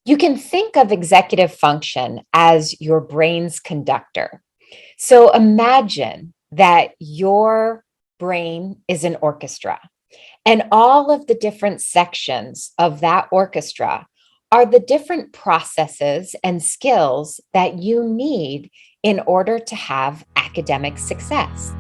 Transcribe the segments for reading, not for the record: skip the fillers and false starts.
You can think of executive function as your brain's conductor. So imagine that your brain is an orchestra, and all of the different sections of that orchestra are the different processes and skills that you need in order to have academic success.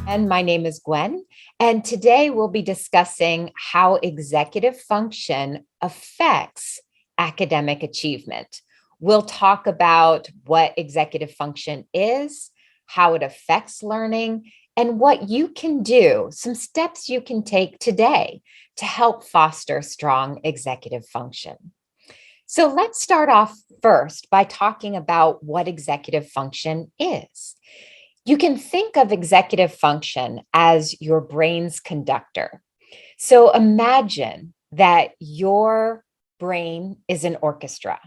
And my name is Gwen, and today we'll be discussing how executive function affects academic achievement. We'll talk about what executive function is, how it affects learning, and what you can do, some steps you can take today to help foster strong executive function. So let's start off first by talking about what executive function is. You can think of executive function as your brain's conductor. So imagine that your brain is an orchestra,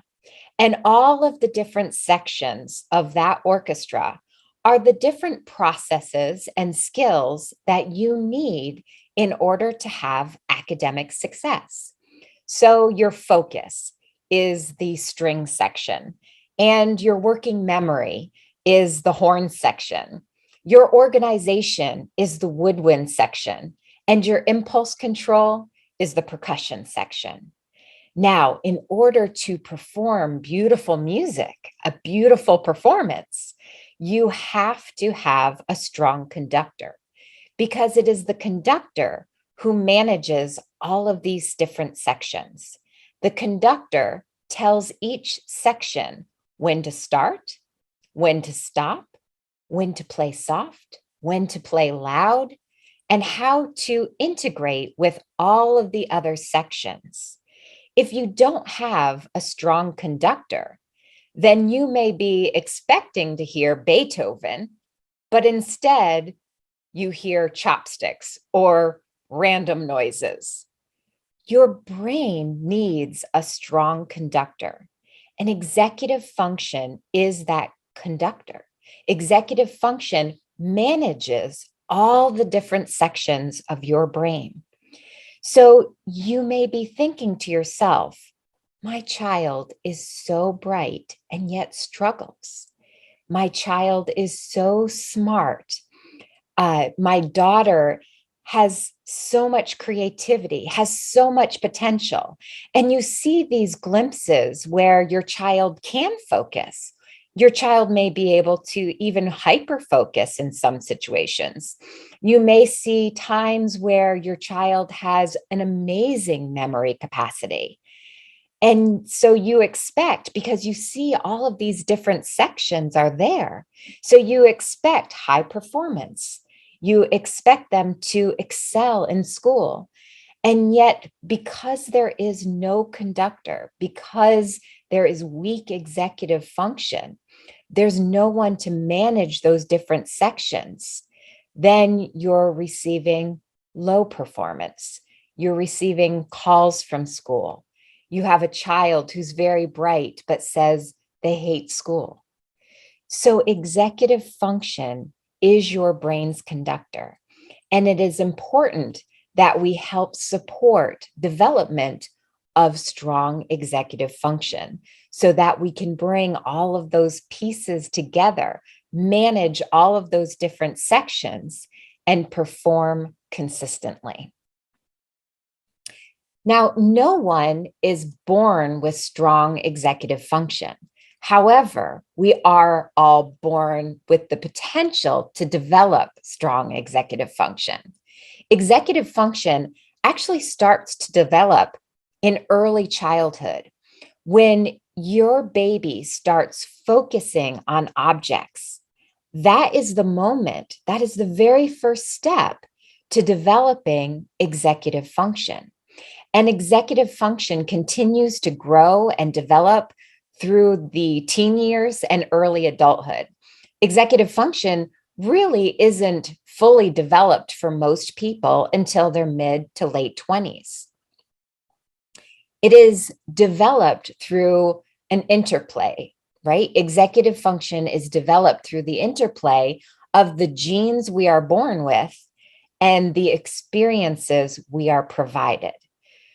and all of the different sections of that orchestra are the different processes and skills that you need in order to have academic success. So your focus is the string section, and your working memory is the horn section. Your organization is the woodwind section, and your impulse control is the percussion section. Now, in order to perform beautiful music, a beautiful performance, you have to have a strong conductor because it is the conductor who manages all of these different sections. The conductor tells each section when to start, when to stop, when to play soft, when to play loud, and how to integrate with all of the other sections. If you don't have a strong conductor, then you may be expecting to hear Beethoven, but instead you hear chopsticks or random noises. Your brain needs a strong conductor, and executive function is that conductor. Executive function manages all the different sections of your brain. So you may be thinking to yourself, my child is so bright and yet struggles. My child is so smart. My daughter has so much creativity, has so much potential. And you see these glimpses where your child can focus. Your child may be able to even hyper focus in some situations. You may see times where your child has an amazing memory capacity. And so you expect, because you see all of these different sections are there, so you expect high performance. You expect them to excel in school. And yet, because there is no conductor, because there is weak executive function, there's no one to manage those different sections, then you're receiving low performance. You're receiving calls from school. You have a child who's very bright, but says they hate school. So, executive function is your brain's conductor. And it is important that we help support development of strong executive function so that we can bring all of those pieces together, manage all of those different sections, and perform consistently. Now, no one is born with strong executive function. However, we are all born with the potential to develop strong executive function. Executive function actually starts to develop in early childhood when your baby starts focusing on objects. That is the moment, that is the very first step to developing executive function. And executive function continues to grow and develop through the teen years and early adulthood. Executive function really isn't fully developed for most people until their mid to late 20s. It is developed through an interplay, right? Executive function is developed through the interplay of the genes we are born with and the experiences we are provided.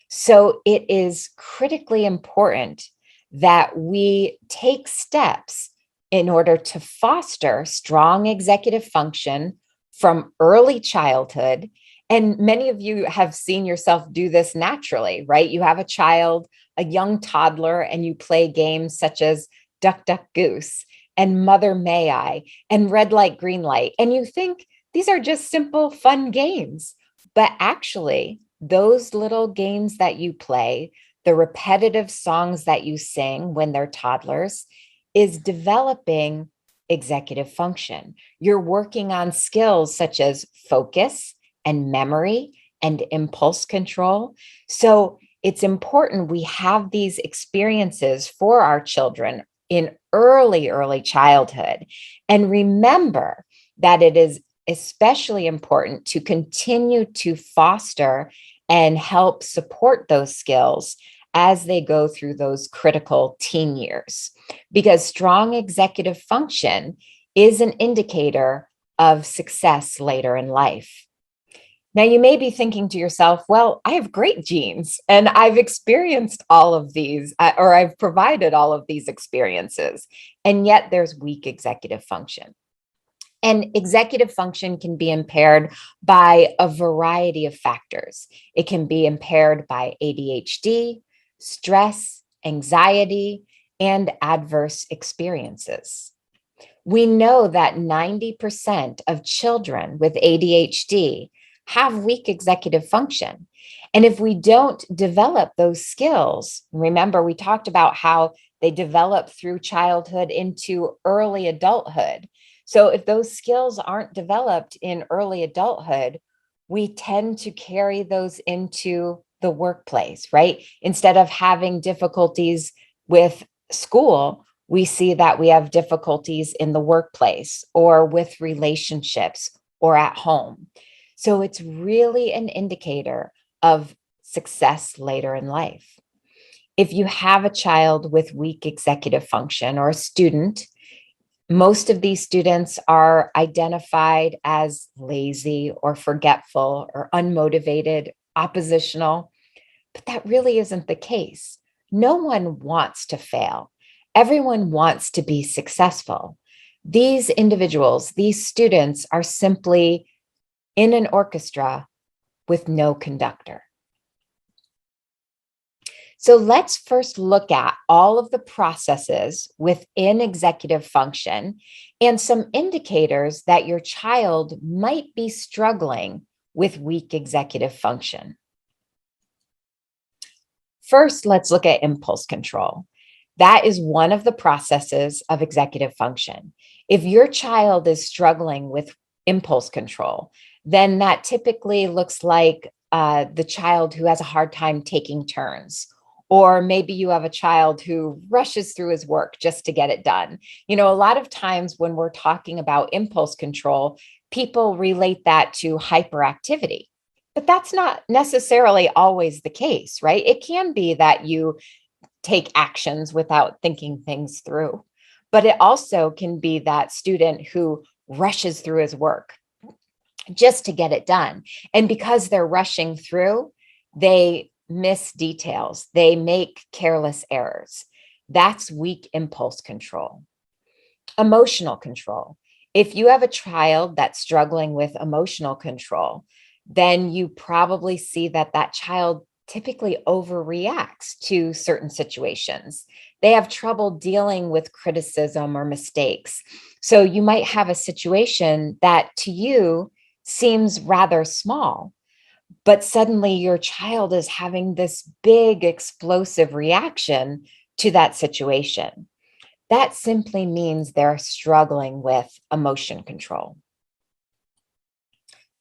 So it is critically important that we take steps in order to foster strong executive function from early childhood. And many of you have seen yourself do this naturally, right? You have a child, a young toddler, and you play games such as Duck, Duck, Goose and Mother May I and Red Light, Green Light. And you think these are just simple, fun games. But actually, those little games that you play, the repetitive songs that you sing when they're toddlers, is developing executive function. You're working on skills such as focus and memory and impulse control. So it's important we have these experiences for our children in early childhood. And remember that it is especially important to continue to foster and help support those skills as they go through those critical teen years, because strong executive function is an indicator of success later in life. Now, you may be thinking to yourself, well, I have great genes and I've experienced all of these, or I've provided all of these experiences, and yet there's weak executive function. And executive function can be impaired by a variety of factors. It can be impaired by ADHD, stress, anxiety, and adverse experiences. We know that 90% of children with ADHD have weak executive function. And if we don't develop those skills, remember, we talked about how they develop through childhood into early adulthood. So if those skills aren't developed in early adulthood, we tend to carry those into the workplace, right? Instead of having difficulties with school, we see that we have difficulties in the workplace or with relationships or at home. So it's really an indicator of success later in life. If you have a child with weak executive function or a student, most of these students are identified as lazy or forgetful or unmotivated, oppositional, but that really isn't the case. No one wants to fail. Everyone wants to be successful. These individuals, these students are simply in an orchestra with no conductor. So let's first look at all of the processes within executive function and some indicators that your child might be struggling with weak executive function. First, let's look at impulse control. That is one of the processes of executive function. If your child is struggling with impulse control, then that typically looks like the child who has a hard time taking turns. Or maybe you have a child who rushes through his work just to get it done. You know, a lot of times when we're talking about impulse control, people relate that to hyperactivity. But that's not necessarily always the case, right? It can be that you take actions without thinking things through, but it also can be that student who rushes through his work just to get it done. And because they're rushing through, they miss details, they make careless errors. That's weak impulse control. Emotional control. If you have a child that's struggling with emotional control, then you probably see that that child typically overreacts to certain situations. They have trouble dealing with criticism or mistakes. So you might have a situation that to you seems rather small, but suddenly your child is having this big explosive reaction to that situation. That simply means they're struggling with emotion control.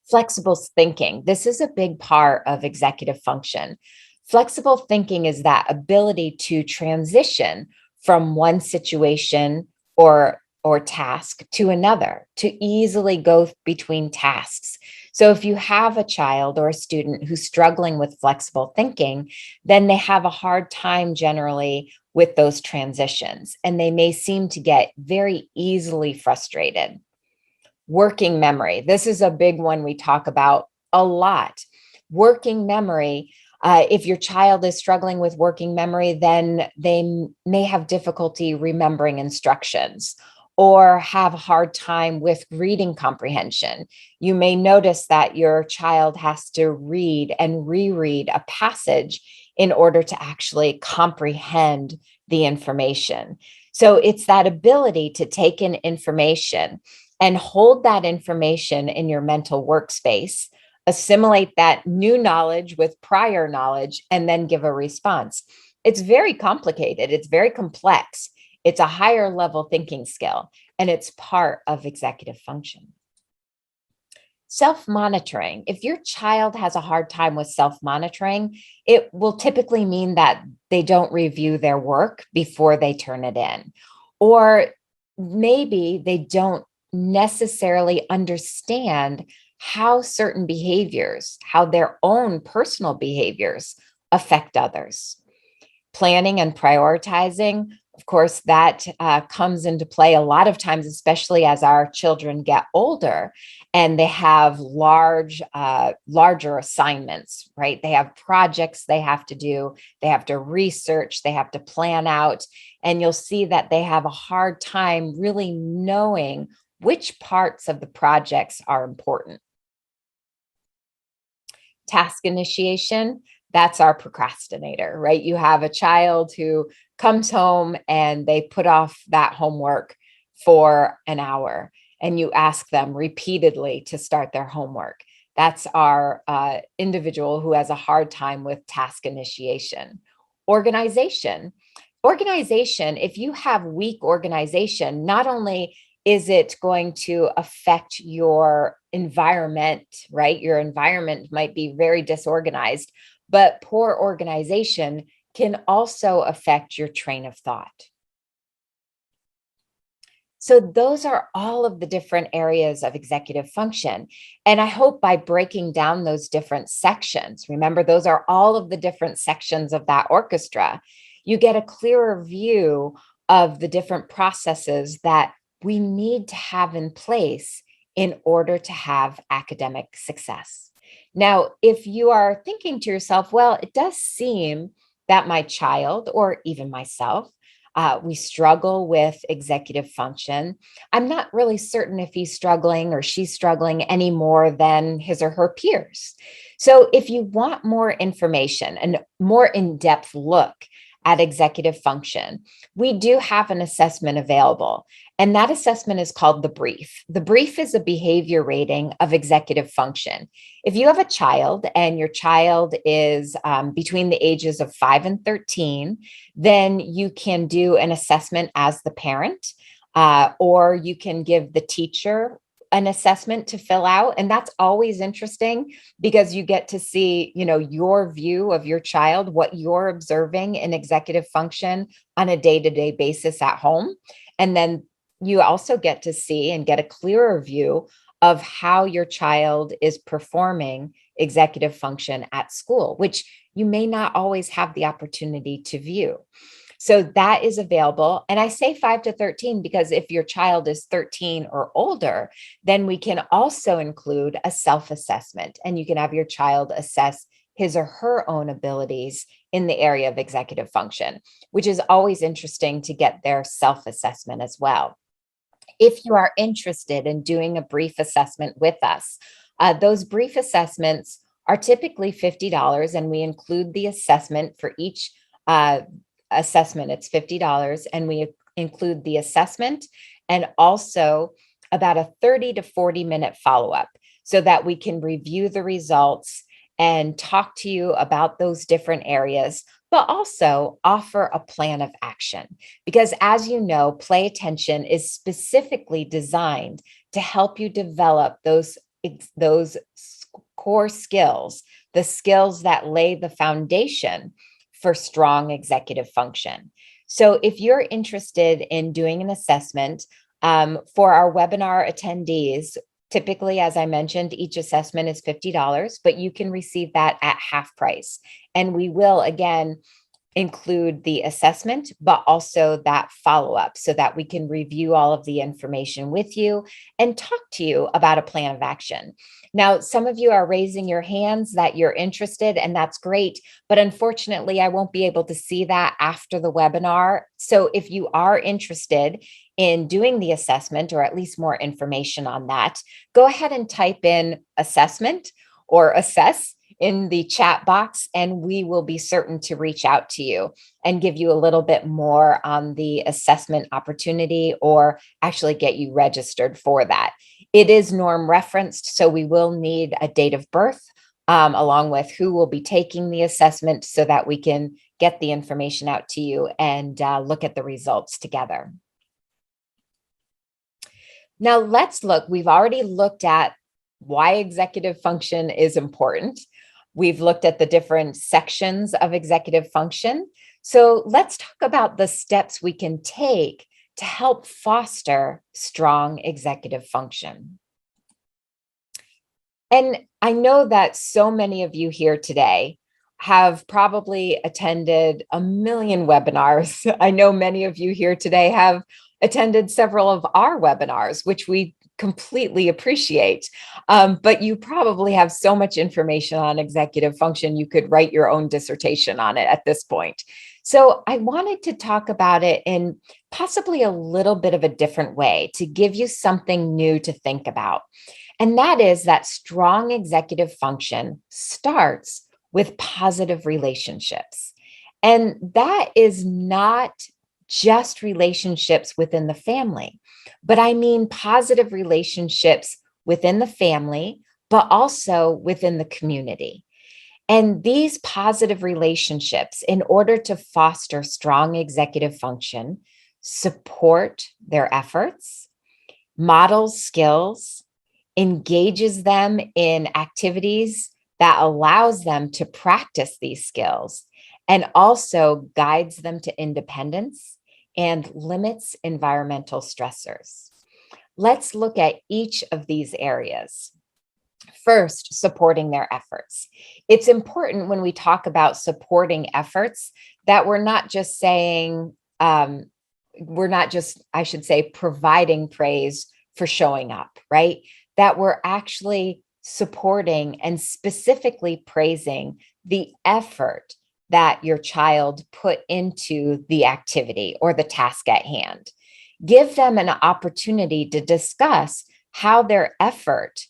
Flexible thinking. This is a big part of executive function. Flexible thinking is that ability to transition from one situation or task to another, to easily go between tasks. So if you have a child or a student who's struggling with flexible thinking, then they have a hard time generally with those transitions, and they may seem to get very easily frustrated. Working memory. This is a big one we talk about a lot. Working memory. If your child is struggling with working memory, then they may have difficulty remembering instructions or have a hard time with reading comprehension. You may notice that your child has to read and reread a passage in order to actually comprehend the information. So it's that ability to take in information and hold that information in your mental workspace, assimilate that new knowledge with prior knowledge, and then give a response. It's very complicated. It's very complex. It's a higher level thinking skill, and it's part of executive function. Self-monitoring. If your child has a hard time with self-monitoring, it will typically mean that they don't review their work before they turn it in. Or maybe they don't necessarily understand how certain behaviors, how their own personal behaviors affect others. Planning and prioritizing, of course, that comes into play a lot of times, especially as our children get older and they have larger assignments, right? They have projects they have to do, they have to research, they have to plan out, and you'll see that they have a hard time really knowing which parts of the projects are important. Task initiation, that's our procrastinator, right? You have a child who comes home and they put off that homework for an hour, and you ask them repeatedly to start their homework. That's our individual who has a hard time with task initiation. Organization. Organization, if you have weak organization, not only is it going to affect your environment, right? Your environment might be very disorganized, but poor organization can also affect your train of thought. So, those are all of the different areas of executive function. And I hope by breaking down those different sections, remember, those are all of the different sections of that orchestra, you get a clearer view of the different processes that we need to have in place in order to have academic success. Now, if you are thinking to yourself, well, it does seem that my child or even myself, we struggle with executive function. I'm not really certain if he's struggling or she's struggling any more than his or her peers. So, if you want more information and more in depth look at executive function, we do have an assessment available. And that assessment is called the brief. The brief is a behavior rating of executive function. If you have a child and your child is between the ages of 5 and 13, then you can do an assessment as the parent, or you can give the teacher an assessment to fill out. And that's always interesting because you get to see, your view of your child, what you're observing in executive function on a day-to-day basis at home. And then you also get to see and get a clearer view of how your child is performing executive function at school, which you may not always have the opportunity to view. So that is available. And I say 5 to 13 because if your child is 13 or older, then we can also include a self-assessment, and you can have your child assess his or her own abilities in the area of executive function, which is always interesting to get their self-assessment as well. If you are interested in doing a brief assessment with us, those brief assessments are typically $50, and we include the assessment for each assessment. It's $50, and we include the assessment and also about a 30 to 40-minute follow-up so that we can review the results and talk to you about those different areas, but also offer a plan of action. Because as you know, play attention is specifically designed to help you develop those core skills, the skills that lay the foundation for strong executive function. So if you're interested in doing an assessment for our webinar attendees, typically, as I mentioned, each assessment is $50, but you can receive that at half price. And we will, again, include the assessment, but also that follow-up so that we can review all of the information with you and talk to you about a plan of action. Now, some of you are raising your hands that you're interested, and that's great. But unfortunately, I won't be able to see that after the webinar. So if you are interested in doing the assessment, or at least more information on that, go ahead and type in assessment or assess in the chat box, and we will be certain to reach out to you and give you a little bit more on the assessment opportunity, or actually get you registered for that. It is norm referenced, so we will need a date of birth along with who will be taking the assessment so that we can get the information out to you and look at the results together. Now let's look. We've already looked at why executive function is important. We've looked at the different sections of executive function. So let's talk about the steps we can take to help foster strong executive function. And I know that so many of you here today have probably attended a million webinars. I know many of you here today have attended several of our webinars, which we completely appreciate. But you probably have so much information on executive function, you could write your own dissertation on it at this point. So I wanted to talk about it in possibly a little bit of a different way to give you something new to think about. And that is that strong executive function starts with positive relationships. And that is not just relationships within the family, but I mean positive relationships within the family, but also within the community. And these positive relationships, in order to foster strong executive function, support their efforts, models skills, engages them in activities that allows them to practice these skills, and also guides them to independence and limits environmental stressors. Let's look at each of these areas. First, supporting their efforts. It's important when we talk about supporting efforts that we're not just saying, I should say, providing praise for showing up, right? That we're actually supporting and specifically praising the effort that your child put into the activity or the task at hand. Give them an opportunity to discuss how their effort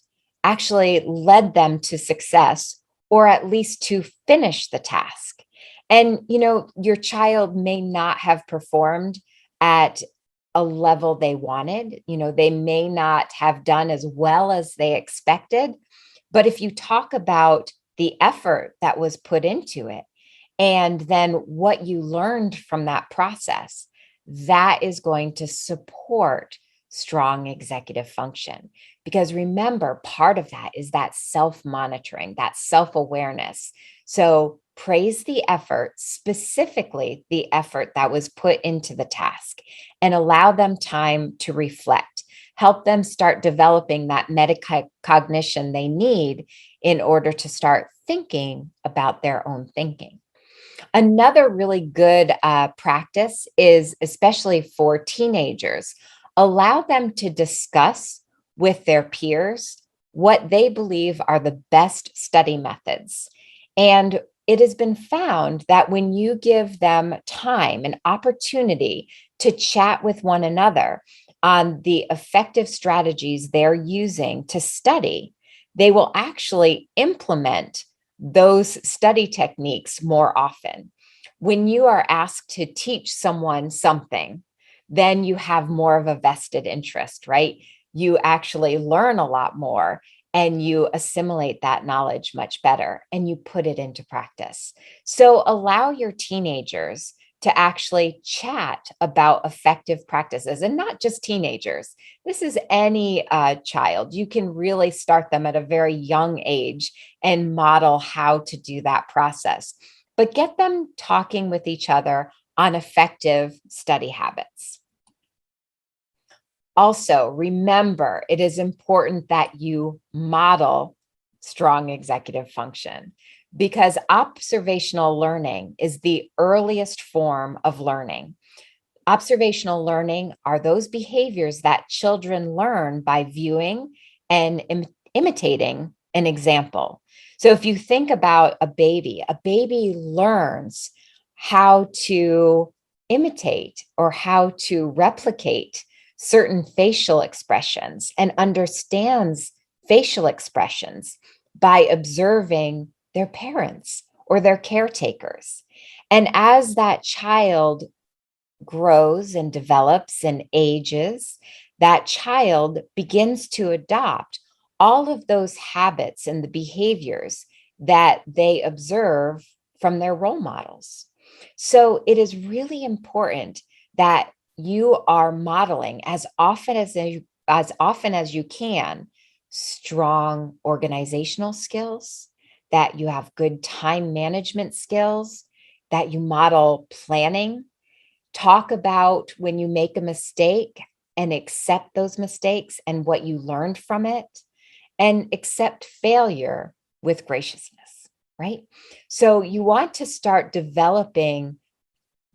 actually led them to success, or at least to finish the task. And, your child may not have performed at a level they wanted. They may not have done as well as they expected. But if you talk about the effort that was put into it, and then what you learned from that process, that is going to support strong executive function. Because remember, part of that is that self-monitoring, that self-awareness. So praise the effort, specifically the effort that was put into the task, and allow them time to reflect. Help them start developing that metacognition they need in order to start thinking about their own thinking. Another really good practice is, especially for teenagers, allow them to discuss with their peers what they believe are the best study methods. And it has been found that when you give them time and opportunity to chat with one another on the effective strategies they're using to study, they will actually implement those study techniques more often. When you are asked to teach someone something, then you have more of a vested interest, right? You actually learn a lot more, and you assimilate that knowledge much better, and you put it into practice. So allow your teenagers to actually chat about effective practices, and not just teenagers. This is any child. You can really start them at a very young age and model how to do that process, but get them talking with each other on effective study habits. Also, remember, it is important that you model strong executive function because observational learning is the earliest form of learning. Observational learning are those behaviors that children learn by viewing and imitating an example. So if you think about a baby learns how to imitate or how to replicate certain facial expressions and understands facial expressions by observing their parents or their caretakers. And as that child grows and develops and ages, that child begins to adopt all of those habits and the behaviors that they observe from their role models. So it is really important that you are modeling as often as you can strong organizational skills, that you have good time management skills, that you model planning. Talk about when you make a mistake and accept those mistakes and what you learned from it, and accept failure with graciousness, right? So you want to start developing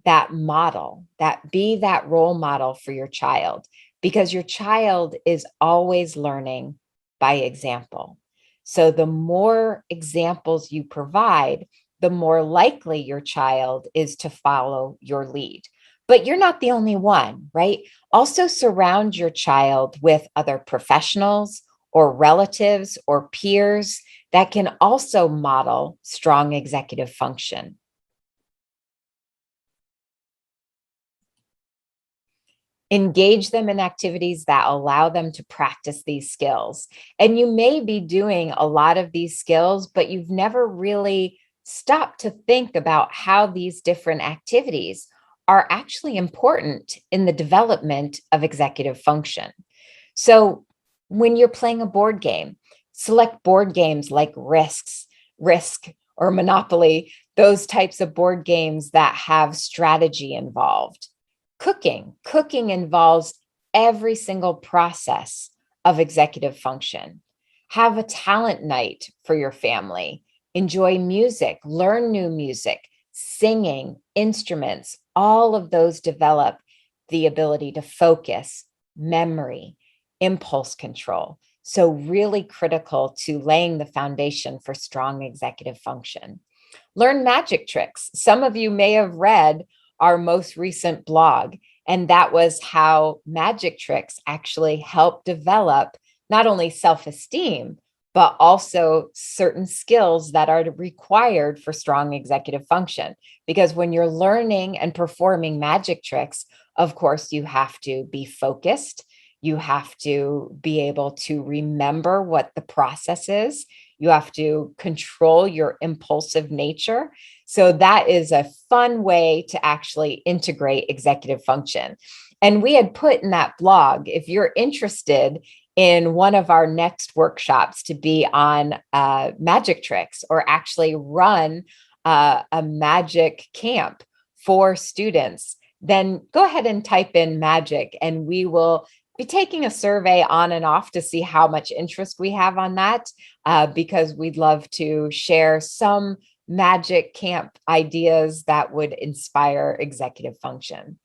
that model, be that role model for your child, because your child is always learning by example. So the more examples you provide, the more likely your child is to follow your lead. But you're not the only one, right? Also surround your child with other professionals or relatives or peers that can also model strong executive function. Engage them in activities that allow them to practice these skills. And you may be doing a lot of these skills, but you've never really stopped to think about how these different activities are actually important in the development of executive function. So when you're playing a board game, select board games like Risk or Monopoly, those types of board games that have strategy involved. Cooking involves every single process of executive function. Have a talent night for your family. Enjoy music, learn new music, singing, instruments, all of those develop the ability to focus, memory, impulse control. So really critical to laying the foundation for strong executive function. Learn magic tricks. Some of you may have read our most recent blog, and that was how magic tricks actually help develop not only self-esteem, but also certain skills that are required for strong executive function. Because when you're learning and performing magic tricks, of course, you have to be focused. You have to be able to remember what the process is. You have to control your impulsive nature. So that is a fun way to actually integrate executive function. And we had put in that blog, if you're interested in one of our next workshops to be on magic tricks or actually run a magic camp for students, then go ahead and type in magic and we will be taking a survey on and off to see how much interest we have on that, because we'd love to share some magic camp ideas that would inspire executive function.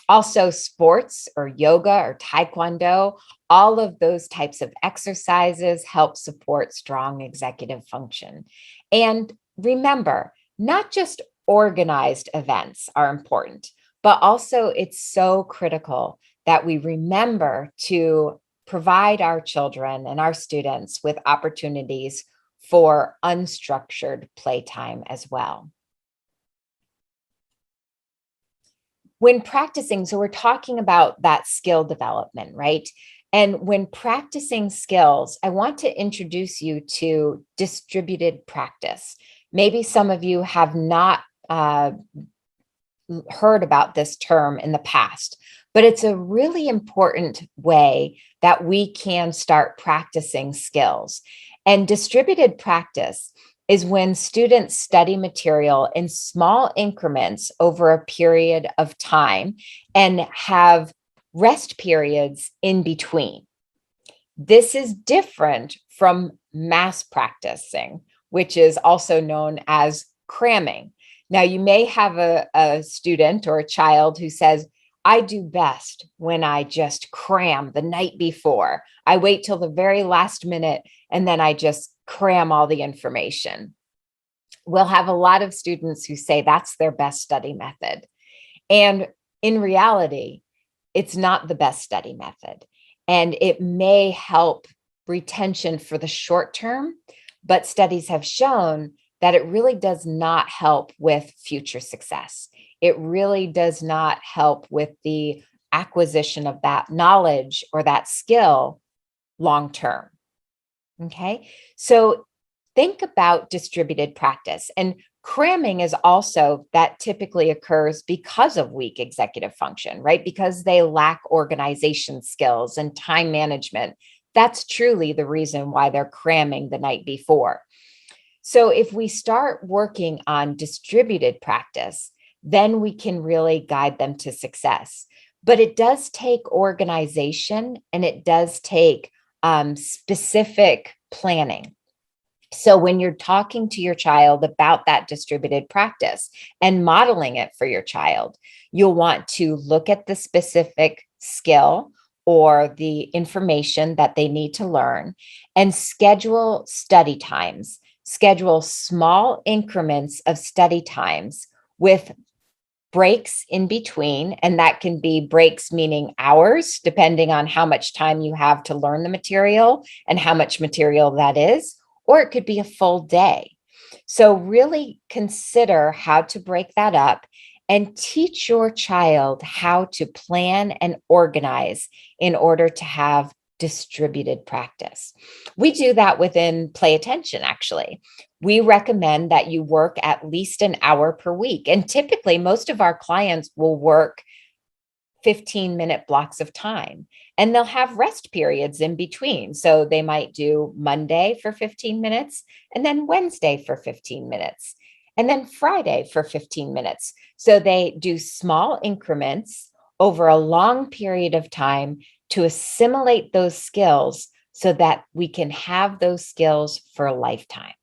Also, sports or yoga or taekwondo, all of those types of exercises help support strong executive function. And remember, not just organized events are important, but also it's so critical that we remember to provide our children and our students with opportunities for unstructured playtime as well. When practicing, so we're talking about that skill development, right? And when practicing skills, I want to introduce you to distributed practice. Maybe some of you have not heard about this term in the past, but it's a really important way that we can start practicing skills. And distributed practice is when students study material in small increments over a period of time and have rest periods in between. This is different from mass practicing, which is also known as cramming. Now, you may have a student or a child who says, I do best when I just cram the night before. I wait till the very last minute and then I just cram all the information. We'll have a lot of students who say that's their best study method. And in reality, it's not the best study method. And it may help retention for the short term, but studies have shown that it really does not help with future success. It really does not help with the acquisition of that knowledge or that skill long term. Okay. So think about distributed practice. And cramming is also that typically occurs because of weak executive function, right? Because they lack organization skills and time management. That's truly the reason why they're cramming the night before. So if we start working on distributed practice, then we can really guide them to success. But it does take organization and it does take specific planning. So when you're talking to your child about that distributed practice and modeling it for your child, you'll want to look at the specific skill or the information that they need to learn and schedule study times, schedule small increments of study times with breaks in between. And that can be breaks meaning hours, depending on how much time you have to learn the material and how much material that is, or it could be a full day. So really consider how to break that up and teach your child how to plan and organize in order to have distributed practice. We do that within Play Attention, actually. We recommend that you work at least an hour per week. And typically, most of our clients will work 15-minute blocks of time, and they'll have rest periods in between. So they might do Monday for 15 minutes, and then Wednesday for 15 minutes, and then Friday for 15 minutes. So they do small increments over a long period of time to assimilate those skills so that we can have those skills for a lifetime.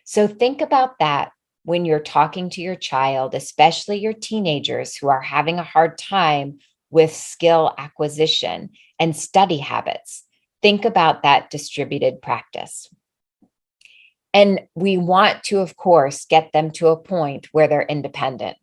So think about that when you're talking to your child, especially your teenagers who are having a hard time with skill acquisition and study habits. Think about that distributed practice. And we want to, of course, get them to a point where they're independent.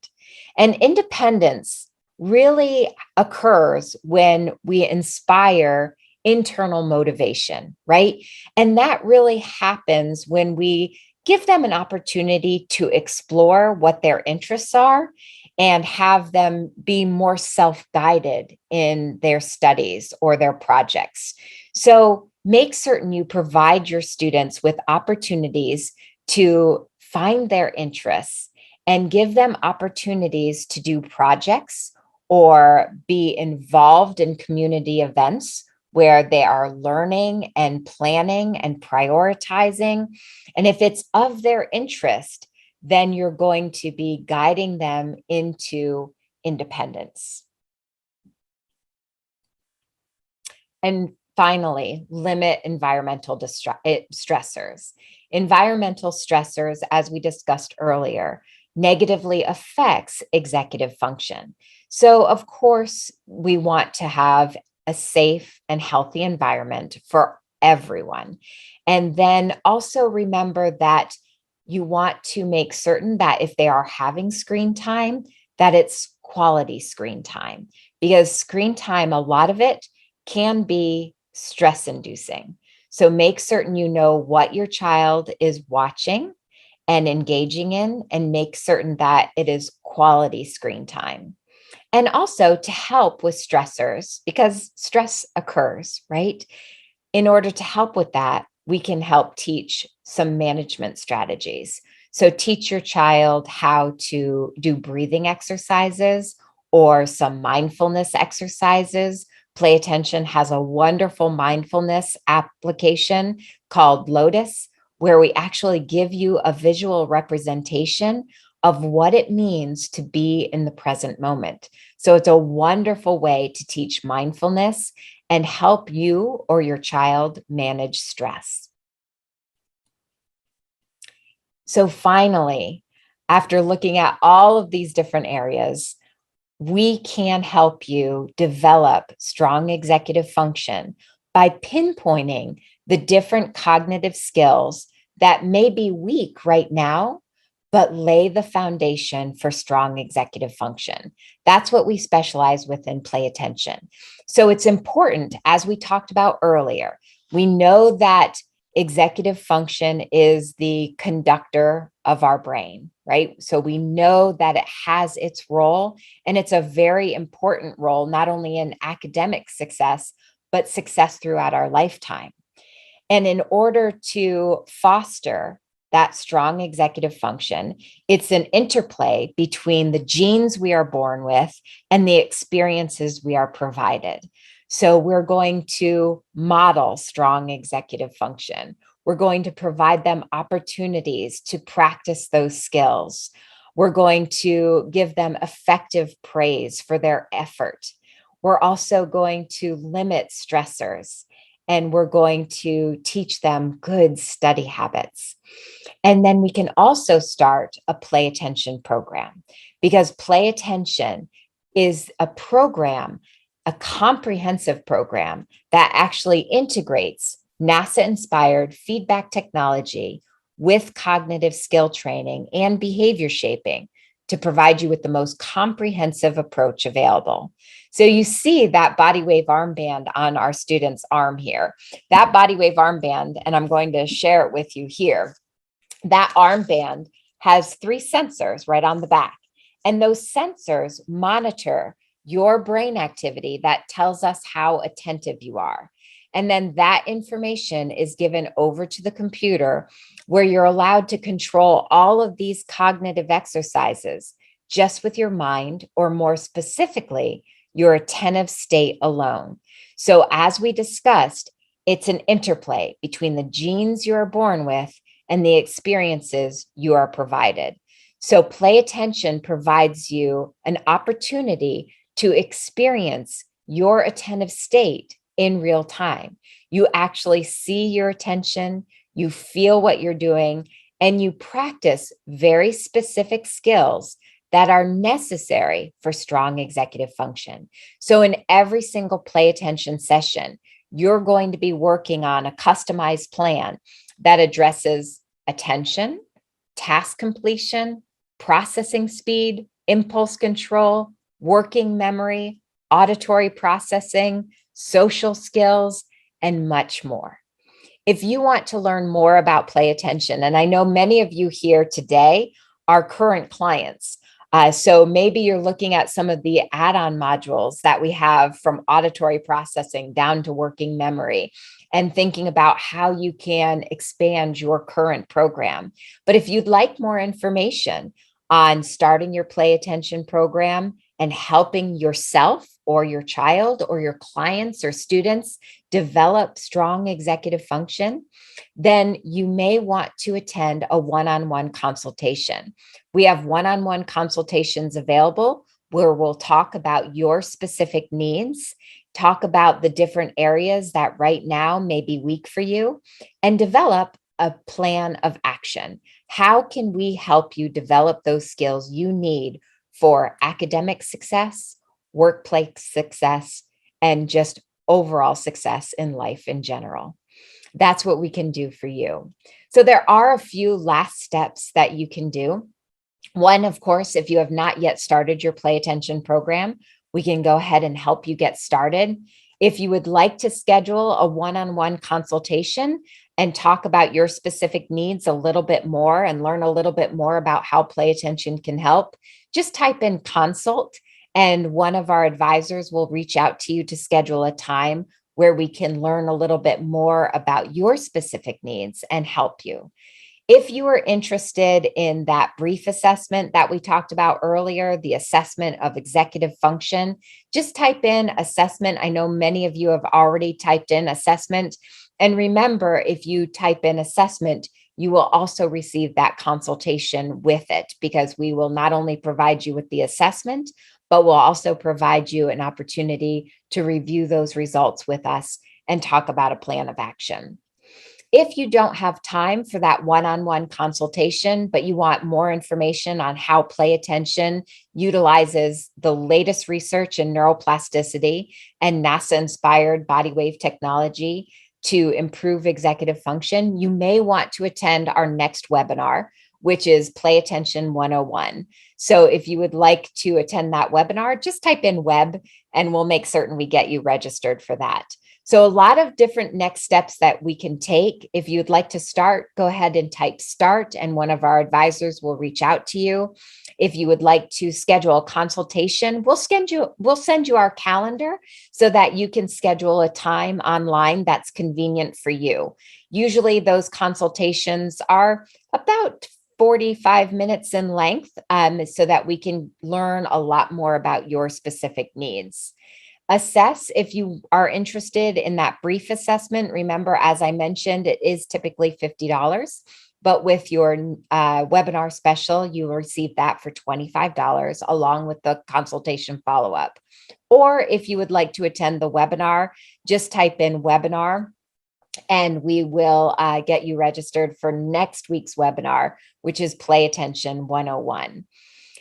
And independence really occurs when we inspire internal motivation, right? And that really happens when we give them an opportunity to explore what their interests are and have them be more self-guided in their studies or their projects. So make certain you provide your students with opportunities to find their interests and give them opportunities to do projects or be involved in community events where they are learning and planning and prioritizing. And if it's of their interest, then you're going to be guiding them into independence. And finally, limit environmental stressors. Environmental stressors, as we discussed earlier, negatively affects executive function. So, of course, we want to have a safe and healthy environment for everyone. And then also remember that you want to make certain that if they are having screen time, that it's quality screen time, because screen time, a lot of it can be stress inducing. So make certain you know what your child is watching and engaging in, and make certain that it is quality screen time. And also to help with stressors, because stress occurs, right? In order to help with that, we can help teach some management strategies. So teach your child how to do breathing exercises or some mindfulness exercises. Play Attention has a wonderful mindfulness application called Lotus, where we actually give you a visual representation of what it means to be in the present moment. So it's a wonderful way to teach mindfulness and help you or your child manage stress. So finally, after looking at all of these different areas, we can help you develop strong executive function by pinpointing the different cognitive skills that may be weak right now, but lay the foundation for strong executive function. That's what we specialize with in Play Attention. So it's important, as we talked about earlier, we know that executive function is the conductor of our brain, right? So we know that it has its role, and it's a very important role, not only in academic success, but success throughout our lifetime. And in order to foster that strong executive function, it's an interplay between the genes we are born with and the experiences we are provided. So we're going to model strong executive function. We're going to provide them opportunities to practice those skills. We're going to give them effective praise for their effort. We're also going to limit stressors, and we're going to teach them good study habits. And then we can also start a Play Attention program, because Play Attention is a program, a comprehensive program that actually integrates NASA-inspired feedback technology with cognitive skill training and behavior shaping to provide you with the most comprehensive approach available. So you see that body wave armband on our student's arm here. That body wave armband, and I'm going to share it with you here. That armband has 3 sensors right on the back. And those sensors monitor your brain activity that tells us how attentive you are. And then that information is given over to the computer, where you're allowed to control all of these cognitive exercises just with your mind, or more specifically, your attentive state alone. So, as we discussed, it's an interplay between the genes you are born with and the experiences you are provided. So, Play Attention provides you an opportunity to experience your attentive state in real time. You actually see your attention, you feel what you're doing, and you practice very specific skills that are necessary for strong executive function. So, in every single Play Attention session, you're going to be working on a customized plan that addresses attention, task completion, processing speed, impulse control, working memory, auditory processing, social skills, and much more. If you want to learn more about Play Attention, and I know many of you here today are current clients, so maybe you're looking at some of the add-on modules that we have, from auditory processing down to working memory, and thinking about how you can expand your current program. But if you'd like more information on starting your Play Attention program and helping yourself or your child or your clients or students develop strong executive function, then you may want to attend a one-on-one consultation. We have one-on-one consultations available where we'll talk about your specific needs, talk about the different areas that right now may be weak for you, and develop a plan of action. How can we help you develop those skills you need for academic success, workplace success, and just overall success in life in general? That's what we can do for you. So there are a few last steps that you can do. One, of course, if you have not yet started your Play Attention program, we can go ahead and help you get started. If you would like to schedule a one-on-one consultation and talk about your specific needs a little bit more and learn a little bit more about how Play Attention can help, just type in consult, and one of our advisors will reach out to you to schedule a time where we can learn a little bit more about your specific needs and help you. If you are interested in that brief assessment that we talked about earlier, the assessment of executive function, just type in assessment. I know many of you have already typed in assessment. And remember, if you type in assessment, you will also receive that consultation with it, because we will not only provide you with the assessment, but we'll also provide you an opportunity to review those results with us and talk about a plan of action. If you don't have time for that one-on-one consultation, but you want more information on how play attention utilizes the latest research in neuroplasticity and NASA-inspired body wave technology to improve executive function, you may want to attend our next webinar, which is Play Attention 101. So if you would like to attend that webinar, just type in web and we'll make certain we get you registered for that. So a lot of different next steps that we can take. If you'd like to start, go ahead and type start and one of our advisors will reach out to you. If you would like to schedule a consultation, we'll send you our calendar so that you can schedule a time online that's convenient for you. Usually those consultations are about 45 minutes in length, so that we can learn a lot more about your specific needs. Assess if you are interested in that brief assessment. Remember, as I mentioned, it is typically $50, but with your webinar special, you will receive that for $25 along with the consultation follow-up. Or if you would like to attend the webinar, just type in webinar and we will get you registered for next week's webinar, which is Play Attention 101.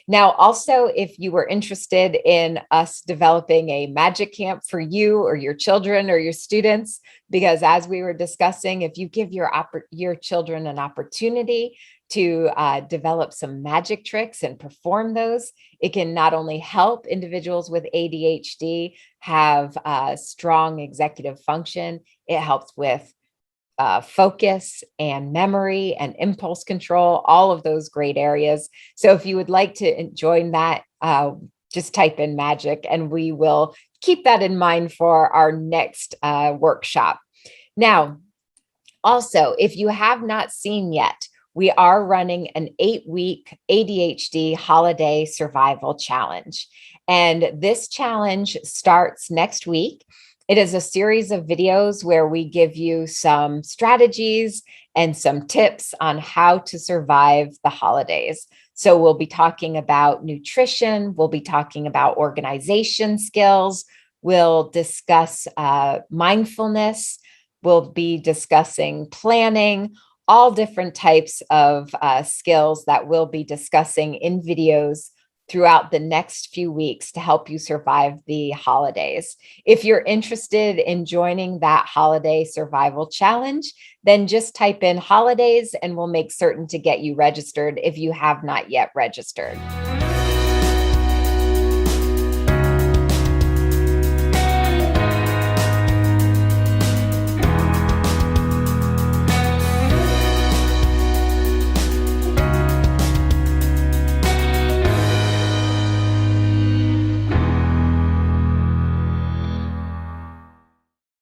Now, also, if you were interested in us developing a magic camp for you or your children or your students, because as we were discussing, if you give your children an opportunity to develop some magic tricks and perform those, it can not only help individuals with ADHD have strong executive function, it helps with focus and memory and impulse control, all of those great areas. So if you would like to join that, just type in magic and we will keep that in mind for our next workshop. Now, also, if you have not seen yet, we are running an 8-week ADHD holiday survival challenge. And this challenge starts next week. It is a series of videos where we give you some strategies and some tips on how to survive the holidays. So we'll be talking about nutrition, we'll be talking about organization skills, we'll discuss mindfulness, we'll be discussing planning, all different types of skills that we'll be discussing in videos throughout the next few weeks to help you survive the holidays. If you're interested in joining that holiday survival challenge, then just type in holidays and we'll make certain to get you registered if you have not yet registered.